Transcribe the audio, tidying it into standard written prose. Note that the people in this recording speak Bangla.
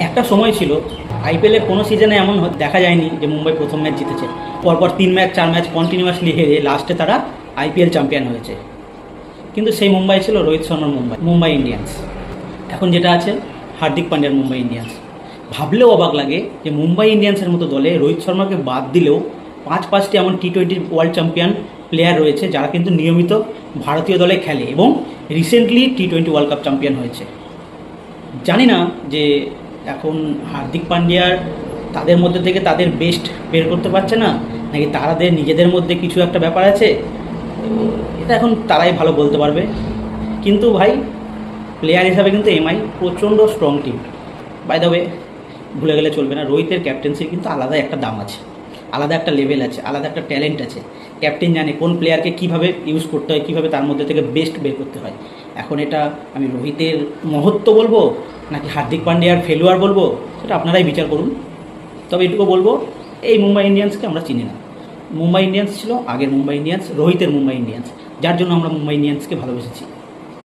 একটা সময় ছিল আইপিএলের কোনো সিজনে এমন দেখা যায়নি যে মুম্বাই প্রথম ম্যাচ জিতেছে, পরপর 3 ম্যাচ 4 ম্যাচ কন্টিনিউয়াসলি হেরে লাস্টে তারা আইপিএল চ্যাম্পিয়ন হয়েছে। কিন্তু সেই মুম্বাই ছিল রোহিত শর্মার মুম্বাই ইন্ডিয়ান্স। এখন যেটা আছে হার্দিক পান্ডিয়ার মুম্বাই ইন্ডিয়ান্স। ভাবলেও অবাক লাগে যে মুম্বাই ইন্ডিয়ান্সের মতো দলে রোহিত শর্মাকে বাদ দিলেও 5টি এমন টি20 ওয়ার্ল্ড চ্যাম্পিয়ন প্লেয়ার রয়েছে যারা কিন্তু নিয়মিত ভারতীয় দলে খেলে এবং recently T20 world cup champion হয়েছে। জানি না যে এখন হার্দিক পান্ডিয়ার তাদের মধ্যে থেকে তাদের বেস্ট বের করতে পারছে না, নাকি তাদের নিজেদের মধ্যে কিছু একটা ব্যাপার আছে, এটা এখন তারাই ভালো বলতে পারবে। কিন্তু ভাই প্লেয়ার হিসাবে কিন্তু এমআই প্রচণ্ড strong team. By the way, ভুলে গেলে চলবে না, রোহিতের ক্যাপ্টেন্সির কিন্তু আলাদা একটা দাম আছে, আলাদা একটা লেভেল আছে, আলাদা একটা ট্যালেন্ট আছে। ক্যাপ্টেন জানে কোন প্লেয়ারকে কীভাবে ইউজ করতে হয়, কীভাবে তার মধ্যে থেকে বেস্ট বের করতে হয়। এখন এটা আমি রোহিতের মহত্ব বলবো নাকি হার্দিক পান্ডিয়ার ফেলুয়ার বলবো, সেটা আপনারাই বিচার করুন। তবে এটুকু বলবো, এই মুম্বাই ইন্ডিয়ান্সকে আমরা চিনি না। মুম্বাই ইন্ডিয়ান্স ছিল আগের মুম্বাই ইন্ডিয়ান্স, রোহিতের মুম্বাই ইন্ডিয়ান্স, যার জন্য আমরা মুম্বাই ইন্ডিয়ান্সকে ভালোবেসেছি।